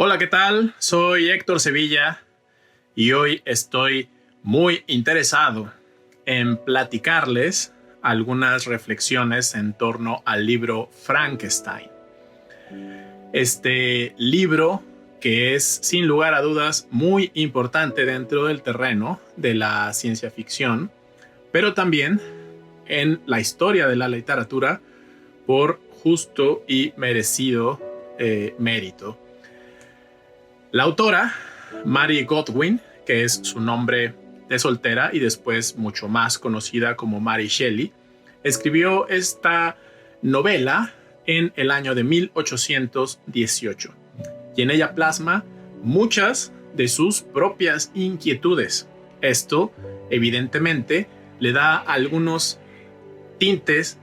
Hola, ¿qué tal? Soy Héctor Sevilla y hoy estoy muy interesado en platicarles algunas reflexiones en torno al libro Frankenstein. Este libro que es sin lugar a dudas muy importante dentro del terreno de la ciencia ficción, pero también en la historia de la literatura por justo y merecido mérito. La autora, Mary Godwin, que es su nombre de soltera y después mucho más conocida como Mary Shelley, escribió esta novela en el año de 1818 y en ella plasma muchas de sus propias inquietudes. Esto, evidentemente, le da algunos tintes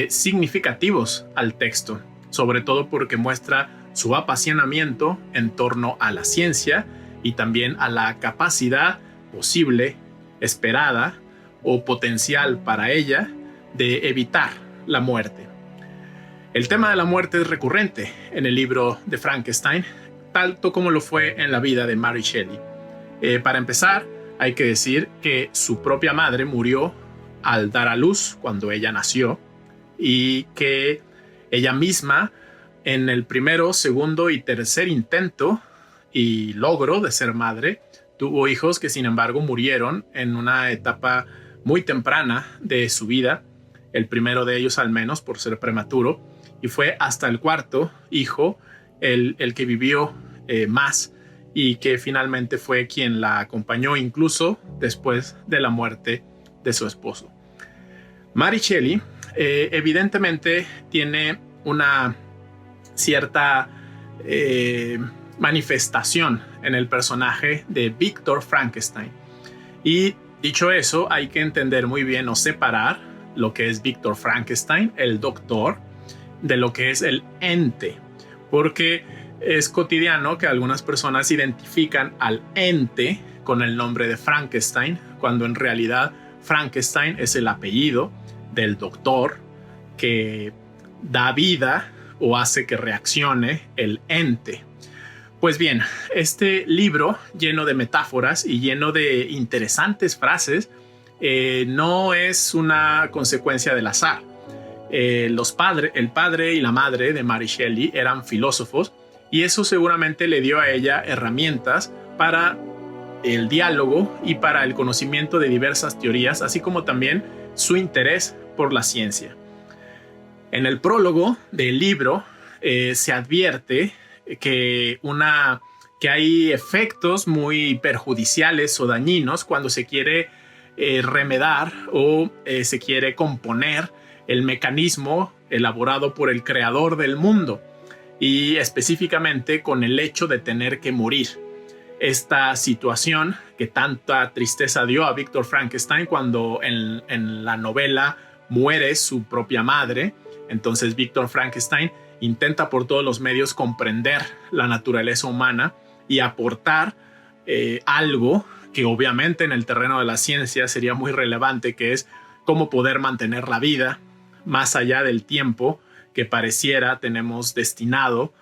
significativos al texto, sobre todo porque muestra su apasionamiento en torno a la ciencia y también a la capacidad posible, esperada o potencial para ella de evitar la muerte. El tema de la muerte es recurrente en el libro de Frankenstein, tanto como lo fue en la vida de Mary Shelley. Para empezar, hay que decir que su propia madre murió al dar a luz cuando ella nació y que ella misma en el primero, segundo y tercer intento y logro de ser madre, tuvo hijos que sin embargo murieron en una etapa muy temprana de su vida, el primero de ellos al menos por ser prematuro, y fue hasta el cuarto hijo el que vivió más y que finalmente fue quien la acompañó incluso después de la muerte de su esposo. Mary Shelley evidentemente tiene una cierta manifestación en el personaje de Víctor Frankenstein. Y dicho eso, hay que entender muy bien o separar lo que es Víctor Frankenstein, el doctor, de lo que es el ente, porque es cotidiano que algunas personas identifican al ente con el nombre de Frankenstein, cuando en realidad Frankenstein es el apellido del doctor que da vida o hace que reaccione el ente. Pues bien, este libro lleno de metáforas y lleno de interesantes frases no es una consecuencia del azar. El padre y la madre de Mary Shelley eran filósofos y eso seguramente le dio a ella herramientas para el diálogo y para el conocimiento de diversas teorías, así como también su interés por la ciencia. En el prólogo del libro se advierte que hay efectos muy perjudiciales o dañinos cuando se quiere remedar o se quiere componer el mecanismo elaborado por el creador del mundo, y específicamente con el hecho de tener que morir. Esta situación que tanta tristeza dio a Víctor Frankenstein cuando en la novela muere su propia madre. Entonces Víctor Frankenstein intenta por todos los medios comprender la naturaleza humana y aportar algo que obviamente en el terreno de la ciencia sería muy relevante, que es cómo poder mantener la vida más allá del tiempo que pareciera tenemos destinado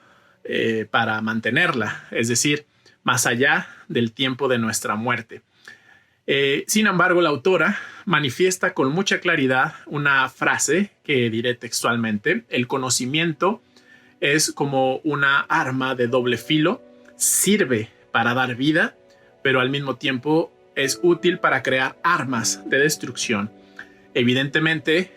para mantenerla, es decir, más allá del tiempo de nuestra muerte. Sin embargo, la autora manifiesta con mucha claridad una frase que diré textualmente: el conocimiento es como una arma de doble filo, sirve para dar vida, pero al mismo tiempo es útil para crear armas de destrucción. Evidentemente,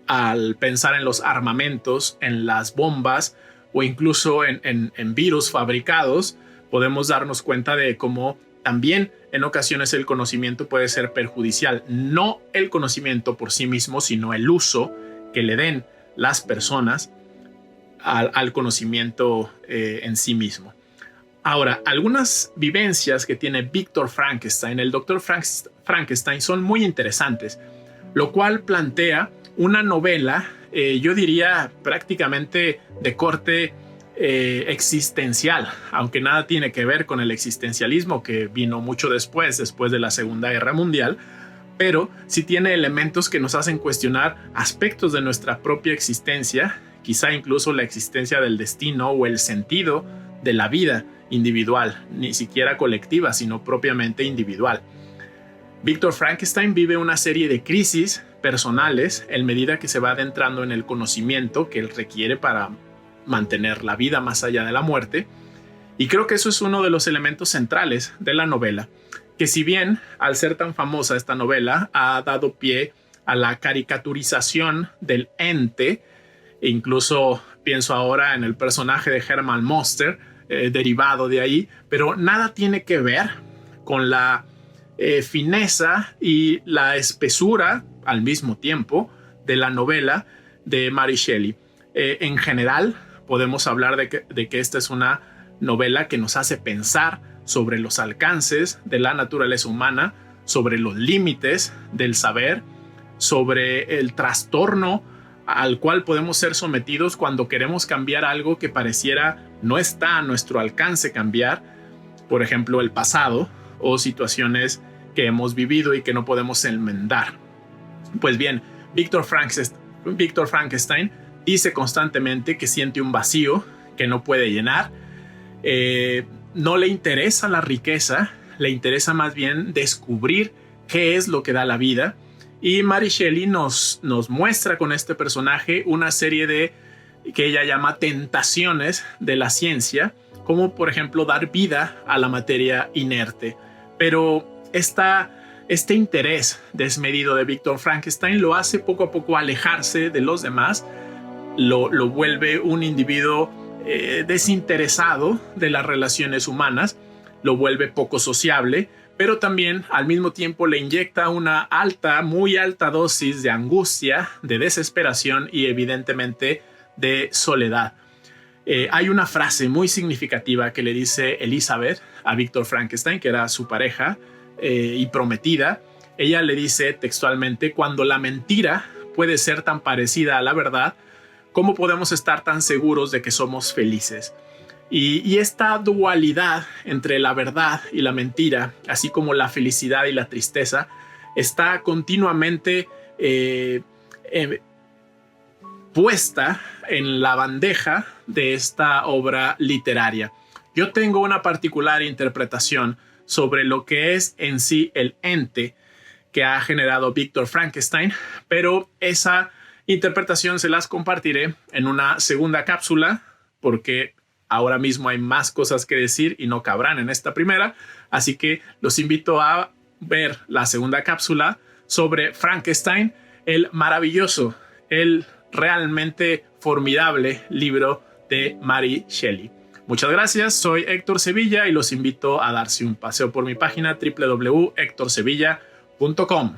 al pensar en los armamentos, en las bombas o incluso en virus fabricados, podemos darnos cuenta de cómo también en ocasiones el conocimiento puede ser perjudicial. No el conocimiento por sí mismo, sino el uso que le den las personas al conocimiento en sí mismo. Ahora, algunas vivencias que tiene Víctor Frankenstein, el doctor Frankenstein, son muy interesantes, lo cual plantea una novela, yo diría prácticamente de corte existencial, aunque nada tiene que ver con el existencialismo que vino mucho después de la Segunda Guerra Mundial, pero sí tiene elementos que nos hacen cuestionar aspectos de nuestra propia existencia, quizá incluso la existencia del destino o el sentido de la vida individual, ni siquiera colectiva, sino propiamente individual. Víctor Frankenstein vive una serie de crisis personales en medida que se va adentrando en el conocimiento que él requiere para mantener la vida más allá de la muerte. Y creo que eso es uno de los elementos centrales de la novela, que si bien al ser tan famosa esta novela ha dado pie a la caricaturización del ente, e incluso pienso ahora en el personaje de Hermann Monster, derivado de ahí, pero nada tiene que ver con la fineza y la espesura al mismo tiempo de la novela de Mary Shelley. En general podemos hablar de que esta es una novela que nos hace pensar sobre los alcances de la naturaleza humana, sobre los límites del saber, sobre el trastorno al cual podemos ser sometidos cuando queremos cambiar algo que pareciera no está a nuestro alcance cambiar, por ejemplo el pasado o situaciones que hemos vivido y que no podemos enmendar. Pues bien, Víctor Frankenstein dice constantemente que siente un vacío que no puede llenar. No le interesa la riqueza, le interesa más bien descubrir qué es lo que da la vida. Y Mary Shelley nos muestra con este personaje una serie de, que ella llama tentaciones de la ciencia, como por ejemplo dar vida a la materia inerte. Pero este interés desmedido de Víctor Frankenstein lo hace poco a poco alejarse de los demás, lo vuelve un individuo desinteresado de las relaciones humanas, lo vuelve poco sociable, pero también al mismo tiempo le inyecta una muy alta dosis de angustia, de desesperación y evidentemente de soledad. Hay una frase muy significativa que le dice Elizabeth a Víctor Frankenstein, que era su pareja y prometida. Ella le dice textualmente: cuando la mentira puede ser tan parecida a la verdad, ¿cómo podemos estar tan seguros de que somos felices? Y esta dualidad entre la verdad y la mentira, así como la felicidad y la tristeza, está continuamente puesta en la bandeja de esta obra literaria. Yo tengo una particular interpretación sobre lo que es en sí el ente que ha generado Víctor Frankenstein, pero esa interpretación se las compartiré en una segunda cápsula, porque ahora mismo hay más cosas que decir y no cabrán en esta primera, así que los invito a ver la segunda cápsula sobre Frankenstein, el maravilloso, el realmente formidable libro de Mary Shelley. Muchas gracias, soy Héctor Sevilla y los invito a darse un paseo por mi página www.hectorsevilla.com.